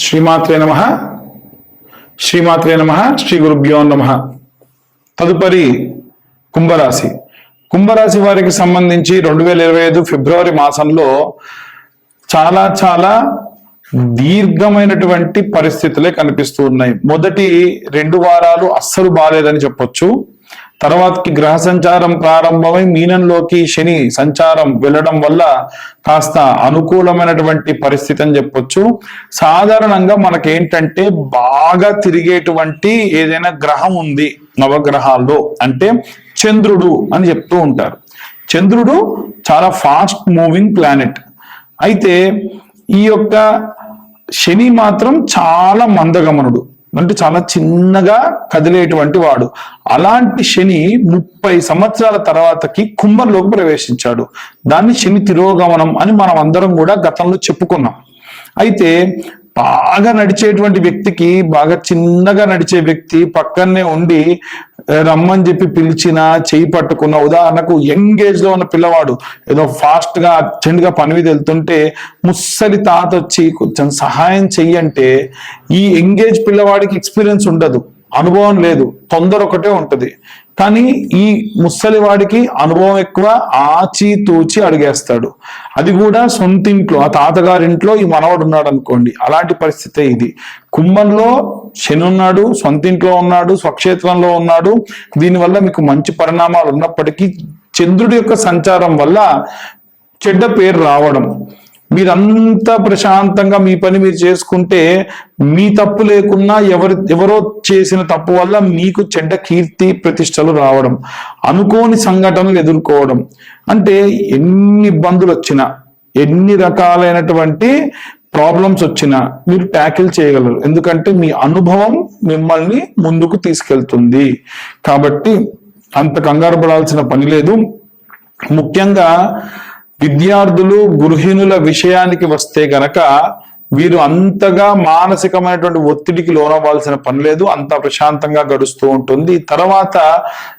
శ్రీమాత్రే నమః శ్రీమాత్రే నమః శ్రీ గురుభ్యో నమః. తదుపరి కుంభరాశి. కుంభరాశి వారికి సంబంధించి 2025 ఫిబ్రవరి మాసంలో చాలా చాలా దీర్ఘమైనటువంటి పరిస్థితులే కనిపిస్తూ ఉన్నాయి. మొదటి 2 వారాలు అస్సలు బాలేదని చెప్పొచ్చు. తర్వాతకి గ్రహ సంచారం ప్రారంభమై మీనంలోకి శని సంచారం వెళ్ళడం వల్ల కాస్త అనుకూలమైనటువంటి పరిస్థితి అని చెప్పొచ్చు. సాధారణంగా మనకేంటంటే బాగా తిరిగేటువంటి ఏదైనా గ్రహం ఉంది నవగ్రహాల్లో అంటే చంద్రుడు అని చెప్తూ ఉంటారు. చంద్రుడు చాలా ఫాస్ట్ మూవింగ్ ప్లానెట్. అయితే ఈ యొక్క శని మాత్రం చాలా మందగమనుడు, అంటే చాలా చిన్నగా కదిలేటువంటి వాడు. అలాంటి శని 30 సంవత్సరాల తర్వాతకి కుంభంలోకి ప్రవేశించాడు. దాన్ని శని తిరోగమనం అని మనం అందరం కూడా గతంలో చెప్పుకున్నాం. అయితే బాగా నడిచేటువంటి వ్యక్తికి, బాగా చిన్నగా నడిచే వ్యక్తి పక్కనే ఉండి రమ్మని చెప్పి పిలిచినా చేయి పట్టుకున్న, ఉదాహరణకు యంగ్ ఏజ్ లో ఉన్న పిల్లవాడు ఏదో ఫాస్ట్ గా అర్జెంట్ గా పని మీద వెళ్తుంటే ముస్సలి తాత వచ్చి కొంచెం సహాయం చెయ్యంటే ఈ యంగేజ్ పిల్లవాడికి ఎక్స్పీరియన్స్ ఉండదు, అనుభవం లేదు, తొందర ఒకటే ఉంటది. కానీ ఈ ముసలి వాడికి అనుభవం ఎక్కువ, ఆచి తూచి అడిగేస్తాడు. అది కూడా సొంత ఇంట్లో, ఆ తాతగారింట్లో ఈ మనవడు ఉన్నాడు అనుకోండి, అలాంటి పరిస్థితే ఇది. కుంభంలో శని ఉన్నాడు, సొంత ఇంట్లో ఉన్నాడు, స్వక్షేత్రంలో ఉన్నాడు. దీనివల్ల మీకు మంచి పరిణామాలు ఉన్నప్పటికీ చంద్రుడి యొక్క సంచారం వల్ల చెడ్డ పేరు రావడం, మీరంతా ప్రశాంతంగా మీ పని మీరు చేసుకుంటే మీ తప్పు లేకున్నా ఎవరో చేసిన తప్పు వల్ల మీకు చెడ్డ కీర్తి ప్రతిష్టలు రావడం, అనుకోని సంఘటనలు ఎదుర్కోవడం. అంటే ఎన్ని ఇబ్బందులు వచ్చినా, ఎన్ని రకాలైనటువంటి ప్రాబ్లమ్స్ వచ్చినా మీరు ట్యాకిల్ చేయగలరు. ఎందుకంటే మీ అనుభవం మిమ్మల్ని ముందుకు తీసుకెళ్తుంది. కాబట్టి అంత కంగారు పడాల్సిన పని లేదు. ముఖ్యంగా విద్యార్థులు, గృహిణుల విషయానికి వస్తే గనక వీరు అంతగా మానసికమైనటువంటి ఒత్తిడికి లోనవ్వాల్సిన పని లేదు. అంత ప్రశాంతంగా గడుస్తూ ఉంటుంది. తర్వాత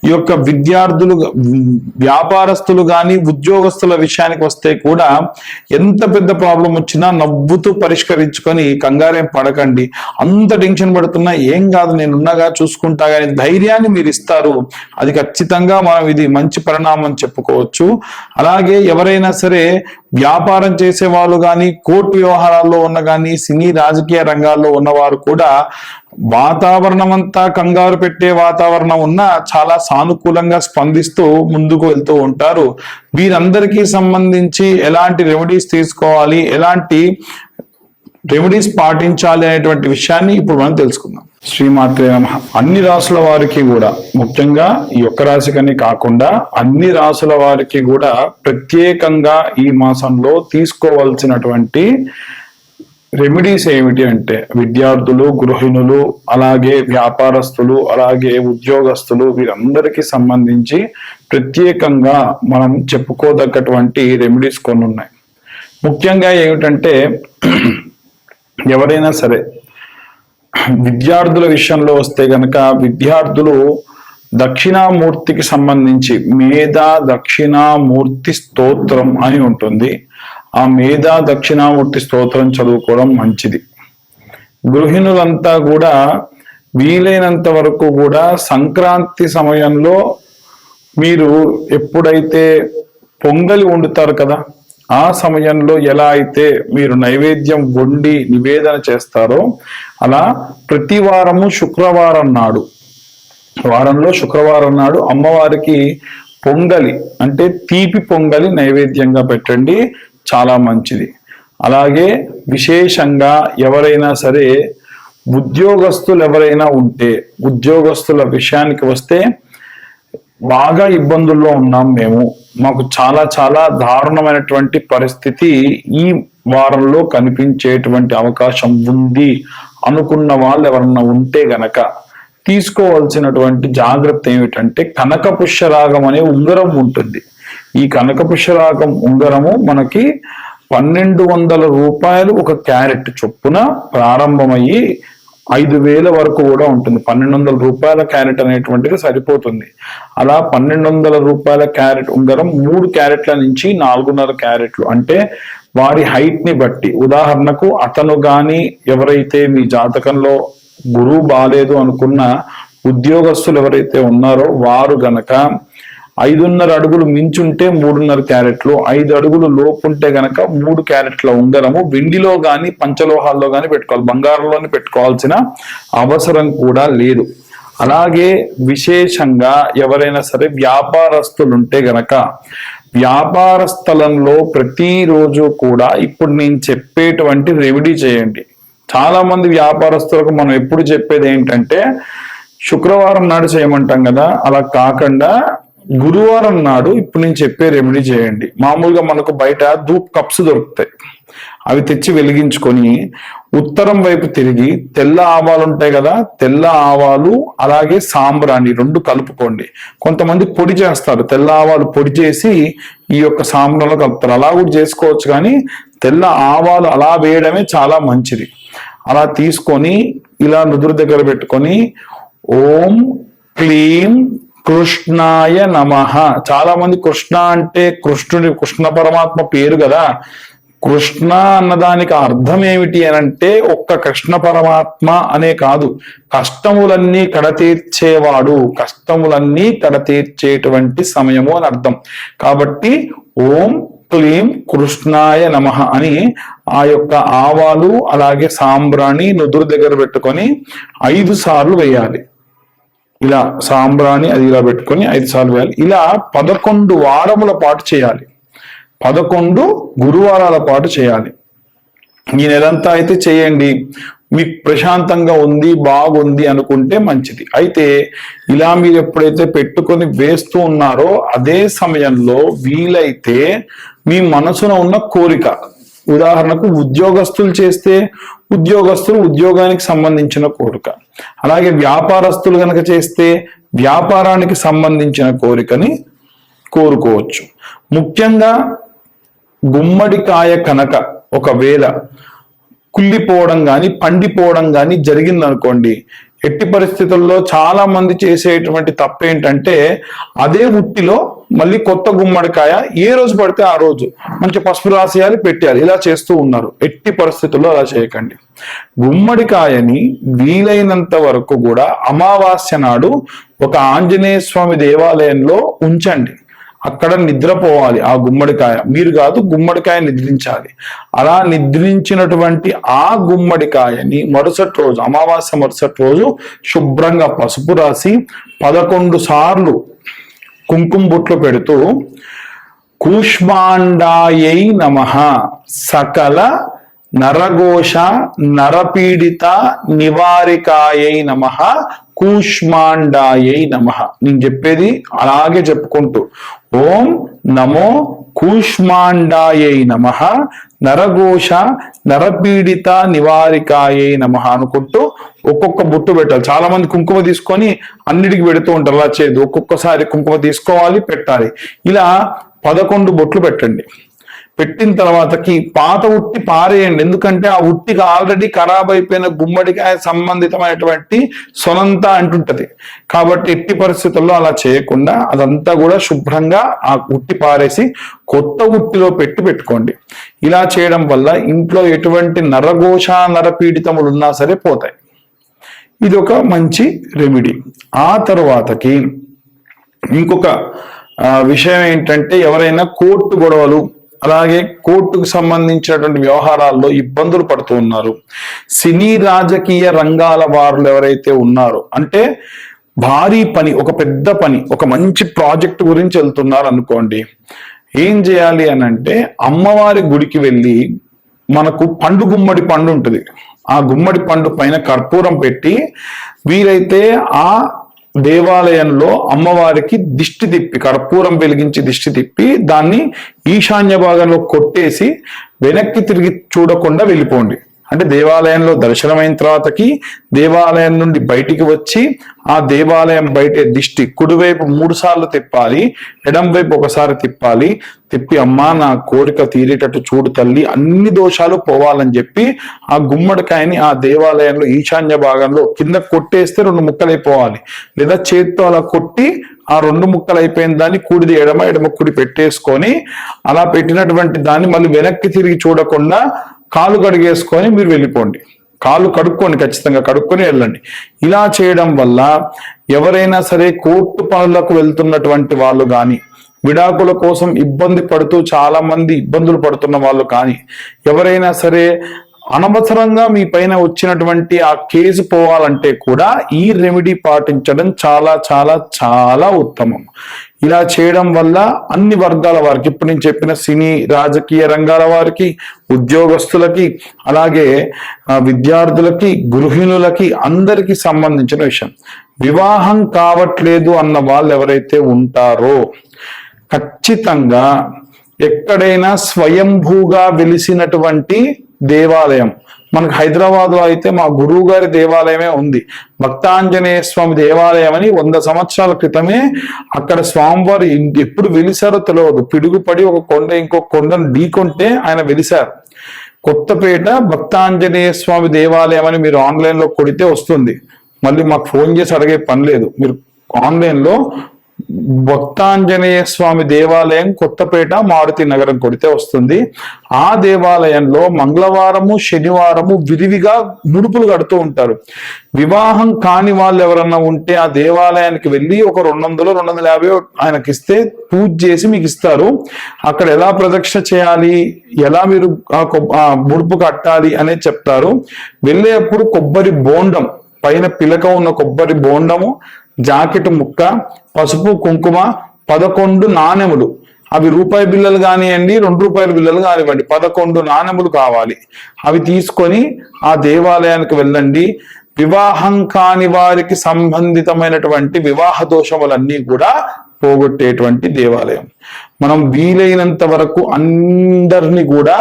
ఈ యొక్క విద్యార్థులు, వ్యాపారస్తులు కానీ ఉద్యోగస్తుల విషయానికి వస్తే కూడా ఎంత పెద్ద ప్రాబ్లం వచ్చినా నవ్వుతూ పరిష్కరించుకొని కంగారేం పడకండి. అంత టెన్షన్ పడుతున్నా ఏం కాదు, నేనున్నగా చూసుకుంటా కానీ ధైర్యాన్ని మీరు ఇస్తారు. అది ఖచ్చితంగా మనం ఇది మంచి పరిణామం చెప్పుకోవచ్చు. అలాగే ఎవరైనా సరే వ్యాపారం చేసే వాళ్ళు కానీ, కోర్టు వ్యవహారాల్లో ఉన్న కానీ, సినీ రాజకీయ రంగాల్లో ఉన్నవారు కూడా వాతావరణం అంతా కంగారు పెట్టే వాతావరణం ఉన్నా చాలా సానుకూలంగా స్పందిస్తూ ముందుకు వెళ్తూ ఉంటారు. వీరందరికీ సంబంధించి ఎలాంటి రెమెడీస్ తీసుకోవాలి, ఎలాంటి రెమెడీస్ పాటించాలి అనేటువంటి విషయాన్ని ఇప్పుడు మనం తెలుసుకుందాం. శ్రీమాత్రే నమః. అన్ని రాసుల వారికి కూడా, ముఖ్యంగా ఈ ఒక్క రాశికని కాకుండా అన్ని రాసుల వారికి కూడా ప్రత్యేకంగా ఈ మాసంలో తీసుకోవాల్సినటువంటి రెమెడీస్ ఏమిటి అంటే, విద్యార్థులు, గృహిణులు, అలాగే వ్యాపారస్తులు, అలాగే ఉద్యోగస్తులు, వీరందరికీ సంబంధించి ప్రత్యేకంగా మనం చెప్పుకోదగ్గటువంటి రెమెడీస్ కొన్ని ఉన్నాయి. ముఖ్యంగా ఏమిటంటే, ఎవరైనా సరే విద్యార్థుల విషయంలో వస్తే గనక, విద్యార్థులు దక్షిణామూర్తికి సంబంధించి మేధా దక్షిణామూర్తి స్తోత్రం అని ఉంటుంది. ఆ మేధా దక్షిణామూర్తి స్తోత్రం చదువుకోవడం మంచిది. గృహిణులంతా కూడా వీలైనంత వరకు కూడా సంక్రాంతి సమయంలో మీరు ఎప్పుడైతే పొంగలి వండుతారు కదా, ఆ సమయంలో ఎలా అయితే మీరు నైవేద్యం వండి నివేదన చేస్తారో అలా ప్రతి వారము శుక్రవారం నాడు, వారంలో శుక్రవారం నాడు అమ్మవారికి పొంగలి అంటే తీపి పొంగలి నైవేద్యంగా పెట్టండి, చాలా మంచిది. అలాగే విశేషంగా ఎవరైనా సరే ఉద్యోగస్తులు ఎవరైనా ఉంటే, ఉద్యోగస్తుల విషయానికి వస్తే బాగా ఇబ్బందుల్లో ఉన్నాం మేము, మాకు చాలా చాలా దారుణమైనటువంటి పరిస్థితి ఈ వారంలో కనిపించేటువంటి అవకాశం ఉంది అనుకున్న వాళ్ళు ఎవరన్నా ఉంటే గనక తీసుకోవాల్సినటువంటి జాగ్రత్త ఏమిటంటే, కనక పుష్యరాగం అనే ఉంగరం ఉంటుంది. ఈ కనక పుష్యరాగం ఉంగరము మనకి 1200 రూపాయలు ఒక క్యారెట్ చొప్పున ప్రారంభమయ్యి 5000 వరకు కూడా ఉంటుంది. 1200 రూపాయల క్యారెట్ అనేటువంటిది సరిపోతుంది. అలా 1200 రూపాయల క్యారెట్ ఉంగరం 3 క్యారెట్ల నుంచి 4.5 క్యారెట్లు అంటే వారి హైట్ ని బట్టి, ఉదాహరణకు అతను గాని ఎవరైతే మీ జాతకంలో గురువు బాలేదు అనుకున్న ఉద్యోగస్తులు ఎవరైతే ఉన్నారో వారు గనక 5.5 అడుగులు మించుంటే 3.5 క్యారెట్లు, 5 అడుగులు లోపుంటే గనక 3 క్యారెట్ల ఉంగరము వెండిలో గాని పంచలోహాల్లో గాని పెట్టుకోవాలి, బంగారంలోని పెట్టుకోవాల్సిన అవసరం కూడా లేదు. అలాగే విశేషంగా ఎవరైనా సరే వ్యాపారస్తులు ఉంటే గనక వ్యాపార స్థలంలో ప్రతిరోజు కూడా ఇప్పుడు నేను చెప్పేటువంటి రెమెడీ చేయండి. చాలా మంది వ్యాపారస్తులకు మనం ఎప్పుడు చెప్పేది ఏంటంటే శుక్రవారం నాడు చేయమంటాం కదా, అలా కాకుండా గురువారం నాడు ఇప్పుడు నేను చెప్పే రెమెడీ చేయండి. మామూలుగా మనకు బయట ధూప్ కప్స్ దొరుకుతాయి, అవి తెచ్చి వెలిగించుకొని ఉత్తరం వైపు తిరిగి తెల్ల ఆవాలు ఉంటాయి కదా, తెల్ల ఆవాలు అలాగే సాంబ్రాణి 2 కలుపుకోండి. కొంతమంది పొడి చేస్తారు, తెల్ల ఆవాలు పొడి చేసి ఈ యొక్క సాంబ్రాణిలో కలుపుతారు, అలా కూడా చేసుకోవచ్చు. కానీ తెల్ల ఆవాలు అలా వేయడమే చాలా మంచిది. అలా తీసుకొని ఇలా నుదురు దగ్గర పెట్టుకొని ఓం క్లీం కృష్ణాయ నమః. చాలా మంది కృష్ణ అంటే కృష్ణ పరమాత్మ పేరు కదా, కృష్ణ అన్నదానికి అర్థం ఏమిటి అని అంటే ఒక్క కృష్ణ పరమాత్మ అనే కాదు, కష్టములన్నీ కడతీర్చేవాడు, కష్టములన్నీ కడతీర్చేటువంటి సమయము అని అర్థం. కాబట్టి ఓం క్లీం కృష్ణాయ నమః అని ఆ యొక్క ఆవాలు అలాగే సాంబ్రాణి నుదురు దగ్గర పెట్టుకొని 5 సార్లు వేయాలి. ఇలా సాంబ్రాణి అది ఇలా పెట్టుకొని 5 సార్లు వేయాలి. ఇలా 11 వారముల పాటు చేయాలి, 11 గురువారాల పాటు చేయాలి. ఈ నెలంతా అయితే చేయండి, మీకు ప్రశాంతంగా ఉంది బాగుంది అనుకుంటే మంచిది. అయితే ఇలా మీరు ఎప్పుడైతే పెట్టుకొని వేస్తూ ఉన్నారో అదే సమయంలో వీలైతే మీ మనసులో ఉన్న కోరిక, ఉదాహరణకు ఉద్యోగస్తులు చేస్తే ఉద్యోగానికి సంబంధించిన కోరిక, అలాగే వ్యాపారస్తులు కనుక చేస్తే వ్యాపారానికి సంబంధించిన కోరికని కోరుకోవచ్చు. ముఖ్యంగా గుమ్మడికాయ కనుక ఒకవేళ కుళ్ళిపోవడం కానీ పండిపోవడం కానీ జరిగిందనుకోండి, ఎట్టి పరిస్థితుల్లో చాలా మంది చేసేటువంటి తప్పు ఏంటంటే అదే ఉట్టిలో మళ్ళీ కొత్త గుమ్మడికాయ ఏ రోజు పడితే ఆ రోజు మంచి పసుపు రాసేయాలి పెట్టేయాలి, ఇలా చేస్తూ ఉన్నారు. ఎట్టి పరిస్థితుల్లో అలా చేయకండి. గుమ్మడికాయని వీలైనంత వరకు కూడా అమావాస్య నాడు ఒక ఆంజనేయ స్వామి దేవాలయంలో ఉంచండి, అక్కడ నిద్రపోవాలి. ఆ గుమ్మడికాయ మీరు కాదు, గుమ్మడికాయ నిద్రించాలి. అలా నిద్రించినటువంటి ఆ గుమ్మడికాయని మరుసటి రోజు అమావాస్య మరుసటి రోజు శుభ్రంగా పసుపు రాసి 11 సార్లు కుంకుమ బొట్లు పెడుతూ కూష్మాండాయై నమః సకల నరఘోష నరపీడిత నివారికాయై నమః కూష్మాండాయై నమః. నేను చెప్పేది అలాగే చెప్పుకుంటూ ఓం నమో కూష్మాండాయై నమః నరఘోష నరపీడిత నివారికాయై నమః అనుకుంటూ ఒక్కొక్క బొట్టు పెట్టాలి. చాలా మంది కుంకుమ తీసుకొని అన్నిటికి పెడుతూ ఉంటారు, అలా చేయదు. ఒక్కొక్కసారి కుంకుమ తీసుకోవాలి పెట్టాలి. ఇలా 11 బొట్లు పెట్టండి. పెట్టిన తర్వాతకి పాత ఉట్టి పారేయండి, ఎందుకంటే ఆ ఉట్టికి ఆల్రెడీ ఖరాబ్ అయిపోయిన గుమ్మడికాయ సంబంధితమైనటువంటి సొనంతా అంటుంటది. కాబట్టి ఎట్టి పరిస్థితుల్లో అలా చేయకుండా అదంతా కూడా శుభ్రంగా ఆ ఉట్టి పారేసి కొత్త ఉట్టిలో పెట్టుకోండి. ఇలా చేయడం వల్ల ఇంట్లో ఎటువంటి నరఘోష నరపీడితములు ఉన్నా సరే పోతాయి. ఇది ఒక మంచి రెమెడీ. ఆ తర్వాతకి ఇంకొక విషయం ఏంటంటే ఎవరైనా కోర్టు గొడవలు అలాగే కోర్టుకు సంబంధించినటువంటి వ్యవహారాల్లో ఇబ్బందులు పడుతూ ఉన్నారు, సినీ రాజకీయ రంగాల వారు ఎవరైతే ఉన్నారో, అంటే భారీ పని ఒక పెద్ద పని ఒక మంచి ప్రాజెక్ట్ గురించి వెళ్తున్నారు అనుకోండి, ఏం చేయాలి అని అంటే అమ్మవారి గుడికి వెళ్ళి మనకు గుమ్మడి పండు ఉంటుంది, ఆ గుమ్మడి పండు పైన కర్పూరం పెట్టి వీరైతే ఆ దేవాలయంలో అమ్మవారికి దిష్టి తిప్పి కర్పూరం వెలిగించి దిష్టి తిప్పి దాన్ని ఈశాన్య భాగంలో కొట్టేసి వెనక్కి తిరిగి చూడకుండా వెళ్ళిపోండి. అంటే దేవాలయంలో దర్శనమైన తర్వాతకి దేవాలయం నుండి బయటికి వచ్చి ఆ దేవాలయం బయట దిష్టి కుడివైపు 3 సార్లు తిప్పాలి, ఎడం వైపు ఒకసారి తిప్పాలి. తిప్పి అమ్మా నా కోరిక తీరేటట్టు చూడు తల్లి, అన్ని దోషాలు పోవాలని చెప్పి ఆ గుమ్మడికాయని ఆ దేవాలయంలో ఈశాన్య భాగంలో కింద కొట్టేస్తే 2 ముక్కలైపోవాలి, లేదా చేత్తో అలా కొట్టి ఆ 2 ముక్కలు అయిపోయిన దాన్ని కుడిది ఎడమ ఎడమ కుడి పెట్టేసుకొని అలా పెట్టినటువంటి దాన్ని మళ్ళీ వెనక్కి తిరిగి చూడకుండా కాలు కడిగేసుకొని మీరు వెళ్ళిపోండి. కాళ్ళు కడుక్కోండి, ఖచ్చితంగా కడుక్కొని వెళ్ళండి. ఇలా చేయడం వల్ల ఎవరైనా సరే కోర్టు పనులకు వెళ్తున్నటువంటి వాళ్ళు కానీ, విడాకుల కోసం ఇబ్బంది పడుతూ చాలా మంది ఇబ్బందులు పడుతున్న వాళ్ళు కానీ, ఎవరైనా సరే అనవసరంగా మీ పైన వచ్చినటువంటి ఆ కేసు పోవాలంటే కూడా ఈ రెమెడీ పాటించడం చాలా చాలా చాలా ఉత్తమం. ఇలా చేయడం వల్ల అన్ని వర్గాల వారికి, ఇప్పుడు నేను చెప్పిన సినీ రాజకీయ రంగాల వారికి, ఉద్యోగస్తులకి, అలాగే విద్యార్థులకి, గృహిణులకి, అందరికీ సంబంధించిన విషయం. వివాహం కావట్లేదు అన్న వాళ్ళు ఎవరైతే ఉంటారో ఖచ్చితంగా ఎక్కడైనా స్వయంభూగా వెలిసినటువంటి దేవాలయం, మనకు హైదరాబాద్ లో అయితే మా గురువు గారి దేవాలయమే ఉంది. భక్తాంజనేయ స్వామి దేవాలయం అని 100 సంవత్సరాల క్రితమే అక్కడ స్వామివారు ఎప్పుడు వెలిసారో తెలియదు. పిడుగుపడి ఒక కొండ ఇంకొక కొండను ఢీకొంటే ఆయన వెలిసారు. కొత్తపేట భక్తాంజనేయ స్వామి దేవాలయం అని మీరు ఆన్లైన్ లో కొడితే వస్తుంది. మళ్ళీ మాకు ఫోన్ చేసి అడిగే పని లేదు. మీరు ఆన్లైన్ లో భక్తాంజనేయ స్వామి దేవాలయం కొత్తపేట మారుతి నగరం కొడితే వస్తుంది. ఆ దేవాలయంలో మంగళవారము శనివారము విరివిగా ముడుపులు కడుతూ ఉంటారు. వివాహం కాని వాళ్ళు ఎవరన్నా ఉంటే ఆ దేవాలయానికి వెళ్ళి ఒక 200 250 ఆయనకి ఇస్తే పూజ చేసి మీకు ఇస్తారు. అక్కడ ఎలా ప్రదక్షిణ చేయాలి, ఎలా మీరు ఆ ముడుపు కట్టాలి అనేది చెప్తారు. వెళ్ళేటప్పుడు కొబ్బరి బోండం, పైన పిలక ఉన్న కొబ్బరి బోండము, జాకెట్ ముక్క, పసుపు కుంకుమ, 11 నాణెములు, అవి రూపాయి బిల్లలు కానివ్వండి, 2 రూపాయల బిల్లలు కానివ్వండి, 11 నాణెములు కావాలి. అవి తీసుకొని ఆ దేవాలయానికి వెళ్ళండి. వివాహం కాని వారికి సంబంధితమైనటువంటి వివాహ దోషములన్నీ కూడా పోగొట్టేటువంటి దేవాలయం. మనం వీలైనంత వరకు అందరినీ కూడా,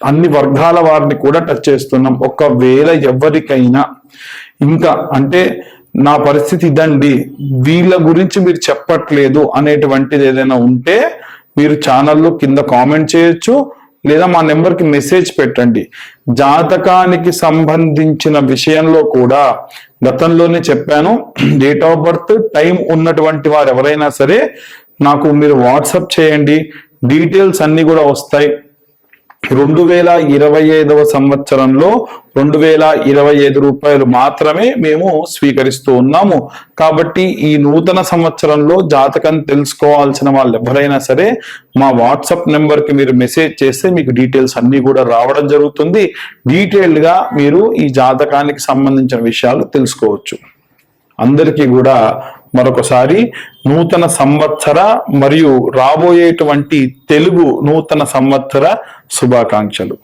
అన్ని వర్గాల వారిని కూడా టచ్ చేస్తున్నాం. ఒకవేళ ఎవరికైనా ఇంకా అంటే నా పరిస్థితి ఇదండి, వీళ్ళ గురించి మీరు చెప్పట్లేదు అనేటువంటిది ఏదైనా ఉంటే మీరు ఛానల్లో కింద కామెంట్ చేయొచ్చు, లేదా మా నెంబర్కి మెసేజ్ పెట్టండి. జాతకానికి సంబంధించిన విషయంలో కూడా గతంలోనే చెప్పాను. డేట్ ఆఫ్ బర్త్, టైం ఉన్నటువంటి వారు ఎవరైనా సరే నాకు మీరు వాట్సాప్ చేయండి, డీటెయిల్స్ అన్ని కూడా వస్తాయి. 2025వ సంవత్సరంలో 2025 రూపాయలు మాత్రమే మేము స్వీకరిస్తూ ఉన్నాము. కాబట్టి ఈ నూతన సంవత్సరంలో జాతకం తెలుసుకోవాల్సిన వాళ్ళు ఎవరైనా సరే మా వాట్సాప్ నెంబర్కి మీరు మెసేజ్ చేస్తే మీకు డీటెయిల్స్ అన్ని కూడా రావడం జరుగుతుంది. డీటెయిల్డ్ గా మీరు ఈ జాతకానికి సంబంధించిన విషయాలు తెలుసుకోవచ్చు. అందరికీ కూడా మరొకసారి నూతన సంవత్సర మరియు రాబోయేటువంటి తెలుగు నూతన సంవత్సర శుభాకాంక్షలు.